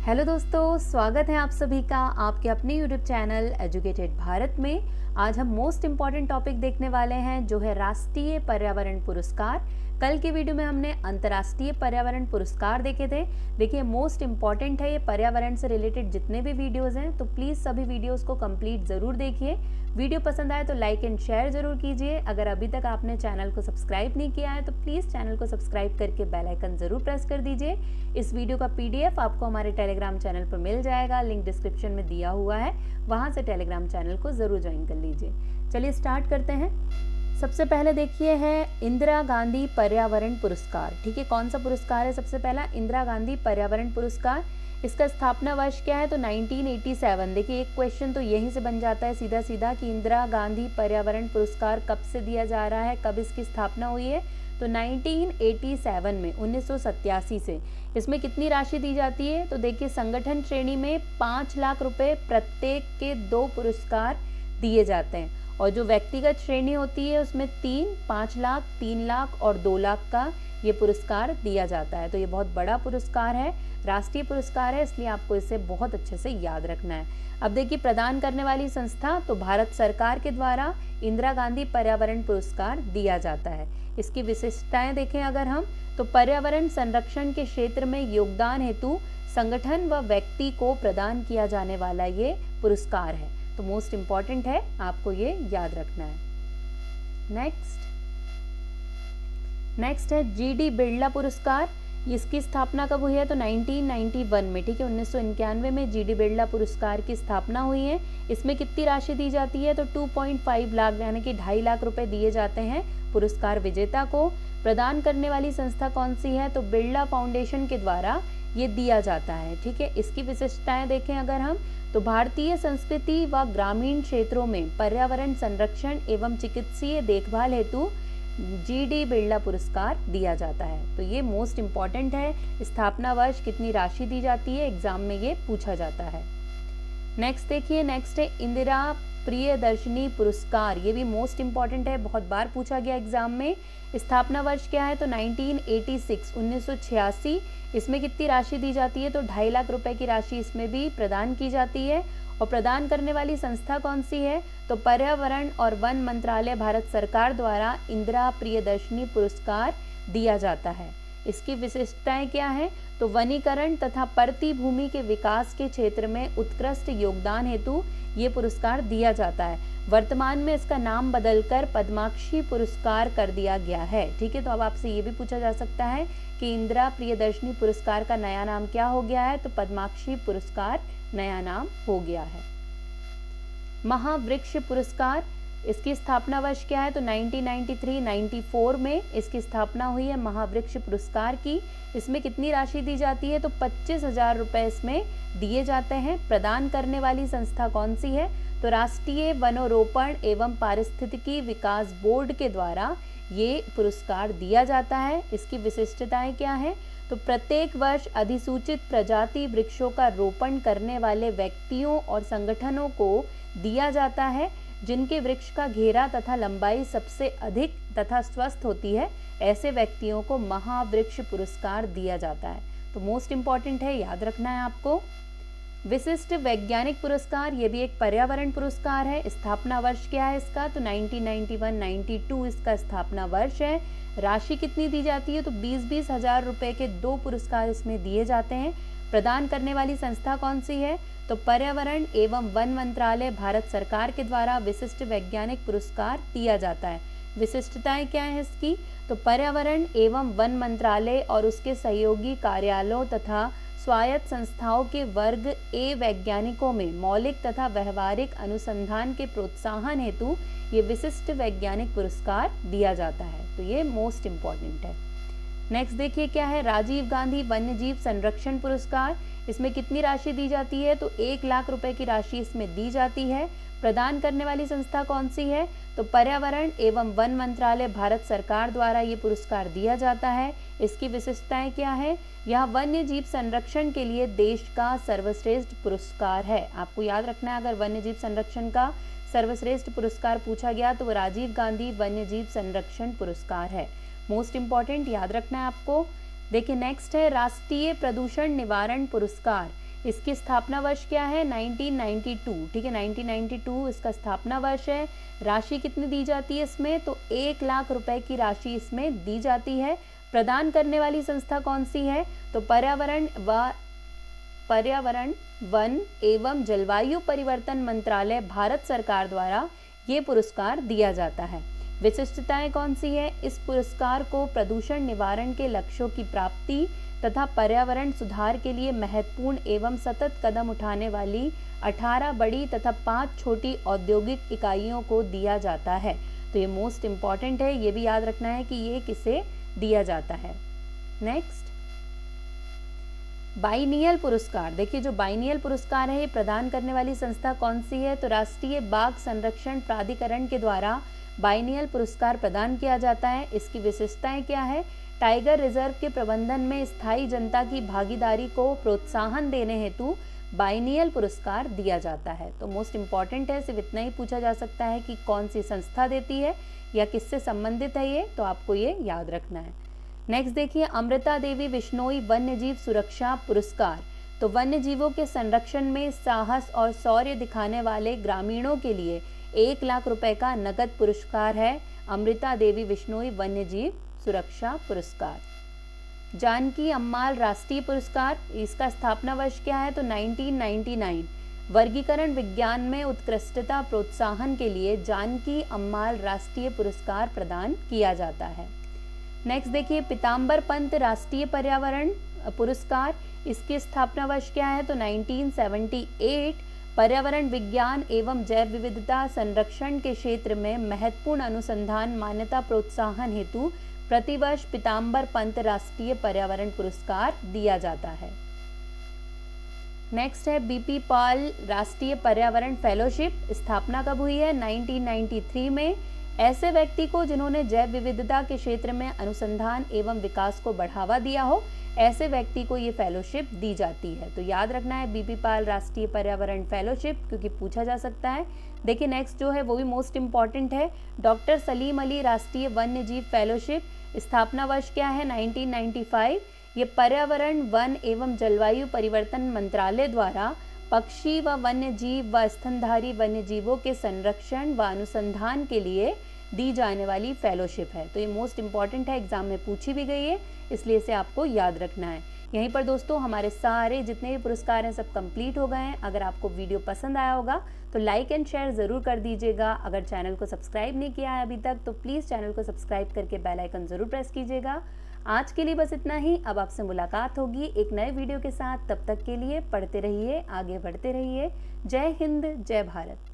Hello दोस्तों, स्वागत है आप सभी का आपके अपने यूट्यूब चैनल एजुकेटेड भारत में। आज हम मोस्ट इम्पॉर्टेंट टॉपिक देखने वाले हैं जो है राष्ट्रीय पर्यावरण पुरस्कार। कल की वीडियो में हमने अंतर्राष्ट्रीय पर्यावरण पुरस्कार देखे थे। देखिए मोस्ट इम्पॉर्टेंट है ये, पर्यावरण से रिलेटेड जितने भी वीडियोज़ हैं तो प्लीज़ सभी वीडियोज़ को कंप्लीट ज़रूर देखिए। वीडियो पसंद आए तो लाइक एंड शेयर ज़रूर कीजिए। अगर अभी तक आपने चैनल को सब्सक्राइब नहीं किया है तो प्लीज़ चैनल को सब्सक्राइब करके बेल आइकन ज़रूर प्रेस कर दीजिए। इस वीडियो का PDF आपको हमारे टेलीग्राम चैनल पर मिल जाएगा, लिंक डिस्क्रिप्शन में दिया हुआ है, वहाँ से टेलीग्राम चैनल को ज़रूर ज्वाइन कर लीजिए। चलिए स्टार्ट करते हैं। सबसे पहले देखिए है इंदिरा गांधी पर्यावरण पुरस्कार। ठीक है, कौन सा पुरस्कार है? सबसे पहला इंदिरा गांधी पर्यावरण पुरस्कार। इसका स्थापना वर्ष क्या है? तो 1987। देखिए एक क्वेश्चन तो यहीं से बन जाता है सीधा सीधा कि इंदिरा गांधी पर्यावरण पुरस्कार कब से दिया जा रहा है, कब इसकी स्थापना हुई है? तो 1987 में, 1987 से। इसमें कितनी राशि दी जाती है? तो देखिए संगठन श्रेणी में 5 लाख रुपए प्रत्येक के 2 पुरस्कार दिए जाते हैं, और जो व्यक्तिगत श्रेणी होती है उसमें 5 लाख, 3 लाख और 2 लाख का ये पुरस्कार दिया जाता है। तो ये बहुत बड़ा पुरस्कार है, राष्ट्रीय पुरस्कार है, इसलिए आपको इसे बहुत अच्छे से याद रखना है। अब देखिए प्रदान करने वाली संस्था तो भारत सरकार के द्वारा इंदिरा गांधी पर्यावरण पुरस्कार दिया जाता है। इसकी विशिष्टताएं देखें अगर हम, तो पर्यावरण संरक्षण के क्षेत्र में योगदान हेतु संगठन व व्यक्ति को प्रदान किया जाने वाला ये पुरस्कार है। तो मोस्ट इम्पॉर्टेंट है, आपको ये याद रखना है। नेक्स्ट है GD बिरला पुरस्कार। इसकी स्थापना कब हुई है? तो 1991 में। ठीक है, 1991 में GD बिरला पुरस्कार की स्थापना हुई है। इसमें कितनी राशि दी जाती है? तो 2.5 लाख यानी कि 2.5 लाख रुपए दिए जाते हैं पुरस्कार विजेता को। प्रदान करने वाली संस्था कौन सी है? तो बिरला फाउंडेशन के द्वारा ये दिया जाता है। ठीक है, इसकी विशिष्टताएं देखें अगर हम, तो भारतीय संस्कृति व ग्रामीण क्षेत्रों में पर्यावरण संरक्षण एवं चिकित्सीय देखभाल हेतु GD बिरला पुरस्कार दिया जाता है। तो ये मोस्ट इम्पॉर्टेंट है। स्थापना वर्ष, कितनी राशि दी जाती है, एग्जाम में ये पूछा जाता है। नेक्स्ट देखिए, नेक्स्ट है इंदिरा प्रियदर्शनी पुरस्कार। ये भी मोस्ट इम्पॉर्टेंट है, बहुत बार पूछा गया एग्जाम में। स्थापना वर्ष क्या है? तो 1986, 1986। इसमें कितनी राशि दी जाती है? तो 2.5 लाख रुपए की राशि इसमें भी प्रदान की जाती है। और प्रदान करने वाली संस्था कौन सी है? तो पर्यावरण और वन मंत्रालय भारत सरकार द्वारा इंदिरा प्रियदर्शनी पुरस्कार दिया जाता है। इसकी विशिष्टताएं क्या है? तो वनीकरण तथा परती भूमि के विकास के क्षेत्र में उत्कृष्ट योगदान हेतु ये पुरस्कार दिया जाता है। वर्तमान में इसका नाम बदलकर पद्माक्षी पुरस्कार कर दिया गया है। ठीक है, तो अब आपसे ये भी पूछा जा सकता है कि इंदिरा प्रियदर्शनी पुरस्कार का नया नाम क्या हो गया है? तो पद्माक्षी पुरस्कार नया नाम हो गया है। महावृक्ष पुरस्कार, इसकी स्थापना वर्ष क्या है? तो 1993-94 में इसकी स्थापना हुई है महावृक्ष पुरस्कार की। इसमें कितनी राशि दी जाती है? तो 25,000 रुपए इसमें दिए जाते हैं। प्रदान करने वाली संस्था कौन सी है? तो राष्ट्रीय वनोरोपण एवं पारिस्थितिकी विकास बोर्ड के द्वारा ये पुरस्कार दिया जाता है। इसकी विशिष्टताएं क्या है? तो प्रत्येक वर्ष अधिसूचित प्रजाति वृक्षों का रोपण करने वाले व्यक्तियों और संगठनों को दिया जाता है जिनके वृक्ष का घेरा तथा लंबाई सबसे अधिक तथा स्वस्थ होती है। ऐसे व्यक्तियों को महावृक्ष पुरस्कार दिया जाता है। तो मोस्ट इम्पॉर्टेंट है, याद रखना है आपको। विशिष्ट वैज्ञानिक पुरस्कार, ये भी एक पर्यावरण पुरस्कार है। स्थापना वर्ष क्या है इसका? तो 1991-92 इसका स्थापना वर्ष है। राशि कितनी दी जाती है? तो 20-20 हजार रुपए के 2 पुरस्कार इसमें दिए जाते हैं। प्रदान करने वाली संस्था कौन सी है? तो पर्यावरण एवं वन मंत्रालय भारत सरकार के द्वारा विशिष्ट वैज्ञानिक पुरस्कार दिया जाता है। विशिष्टताएं क्या है इसकी? तो पर्यावरण एवं वन मंत्रालय और उसके सहयोगी कार्यालयों तथा स्वायत्त संस्थाओं के वर्ग ए वैज्ञानिकों में मौलिक तथा व्यवहारिक अनुसंधान के प्रोत्साहन हेतु ये विशिष्ट वैज्ञानिक पुरस्कार दिया जाता है। तो ये मोस्ट इम्पॉर्टेंट है। नेक्स्ट देखिए क्या है, राजीव गांधी वन्यजीव संरक्षण पुरस्कार। इसमें कितनी राशि दी जाती है? तो 1 लाख रुपए की राशि इसमें दी जाती है। प्रदान करने वाली संस्था कौन सी है? तो पर्यावरण एवं वन मंत्रालय भारत सरकार द्वारा ये पुरस्कार दिया जाता है। इसकी विशिष्टताएं क्या है? यह वन्य जीव संरक्षण के लिए देश का सर्वश्रेष्ठ पुरस्कार है। आपको याद रखना है, अगर वन्य जीव संरक्षण का सर्वश्रेष्ठ पुरस्कार पूछा गया तो वो राजीव गांधी वन्य जीव संरक्षण पुरस्कार है। मोस्ट इम्पॉर्टेंट, याद रखना है आपको। देखिए नेक्स्ट है राष्ट्रीय प्रदूषण निवारण पुरस्कार। इसकी स्थापना वर्ष क्या है? 1992, ठीक है, 1992 इसका स्थापना वर्ष है। राशि कितनी दी जाती है इसमें? तो 1 लाख रुपए की राशि इसमें दी जाती है। प्रदान करने वाली संस्था कौन सी है? तो पर्यावरण, वन एवं जलवायु परिवर्तन मंत्रालय, भारत सरकार द्वारा ये पुरस्कार दिया जाता है। विशिष्टताएं कौन सी है? इस पुरस्कार को प्रदूषण निवारण के लक्ष्यों की प्राप्ति तथा पर्यावरण सुधार के लिए महत्वपूर्ण एवं सतत कदम उठाने वाली 18 बड़ी तथा 5 छोटी औद्योगिक इकाइयों को दिया जाता है। तो ये मोस्ट इम्पॉर्टेंट है, ये भी याद रखना है कि ये किसे दिया जाता है। नेक्स्ट, बाइनियल पुरस्कार। देखिए, जो बाइनियल पुरस्कार है ये प्रदान करने वाली संस्था कौन सी है? तो राष्ट्रीय बाघ संरक्षण प्राधिकरण के द्वारा बाइनियल पुरस्कार प्रदान किया जाता है। इसकी विशेषताएं क्या है? टाइगर रिजर्व के प्रबंधन में स्थायी जनता की भागीदारी को प्रोत्साहन देने हेतु बाइनियल पुरस्कार दिया जाता है। तो मोस्ट इम्पॉर्टेंट है, सिर्फ इतना ही पूछा जा सकता है कि कौन सी संस्था देती है या किससे संबंधित है ये, तो आपको ये याद रखना है। नेक्स्ट देखिए, अमृता देवी बिश्नोई वन्यजीव सुरक्षा पुरस्कार। तो वन्य जीवों के संरक्षण में साहस और शौर्य दिखाने वाले ग्रामीणों के लिए 1 लाख रुपए का नगद पुरस्कार है अमृता देवी बिश्नोई वन्यजीव सुरक्षा पुरस्कार। जानकी अम्माल राष्ट्रीय पुरस्कार, इसका स्थापना वर्ष क्या है? तो 1999। वर्गीकरण विज्ञान में उत्कृष्टता प्रोत्साहन के लिए जानकी अम्माल राष्ट्रीय पुरस्कार प्रदान किया जाता है। नेक्स्ट देखिए, पीताम्बर पंत राष्ट्रीय पर्यावरण पुरस्कार, इसकी स्थापना वर्ष क्या है? तो 1978। पर्यावरण विज्ञान एवं जैव विविधता संरक्षण के क्षेत्र में महत्वपूर्ण अनुसंधान मान्यता प्रोत्साहन हेतु प्रतिवर्ष पीताम्बर पंत राष्ट्रीय पर्यावरण पुरस्कार दिया जाता है। नेक्स्ट है बीपी पाल राष्ट्रीय पर्यावरण फेलोशिप, स्थापना कब हुई है? 1993 में। ऐसे व्यक्ति को जिन्होंने जैव विविधता के क्षेत्र में अनुसंधान एवं विकास को बढ़ावा दिया हो, ऐसे व्यक्ति को ये फेलोशिप दी जाती है। तो याद रखना है बीपी पाल राष्ट्रीय पर्यावरण फेलोशिप, क्योंकि पूछा जा सकता है। देखिए, नेक्स्ट जो है वो भी मोस्ट इम्पॉर्टेंट है, डॉक्टर सलीम अली राष्ट्रीय वन्य जीव फेलोशिप, स्थापना वर्ष क्या है? 1995। ये पर्यावरण, वन एवं जलवायु परिवर्तन मंत्रालय द्वारा पक्षी व वन्य जीव व स्तनधारी वन्य जीवों के संरक्षण व अनुसंधान के लिए दी जाने वाली फेलोशिप है। तो ये मोस्ट इम्पॉर्टेंट है, एग्जाम में पूछी भी गई है, इसलिए इसे आपको याद रखना है। यहीं पर दोस्तों हमारे सारे जितने भी पुरस्कार हैं सब कंप्लीट हो गए हैं। अगर आपको वीडियो पसंद आया होगा तो लाइक एंड शेयर ज़रूर कर दीजिएगा। अगर चैनल को सब्सक्राइब नहीं किया है अभी तक तो प्लीज़ चैनल को सब्सक्राइब करके बेल आइकन ज़रूर प्रेस कीजिएगा। आज के लिए बस इतना ही। अब आपसे मुलाकात होगी एक नए वीडियो के साथ। तब तक के लिए पढ़ते रहिए, आगे बढ़ते रहिए। जय हिंद, जय भारत।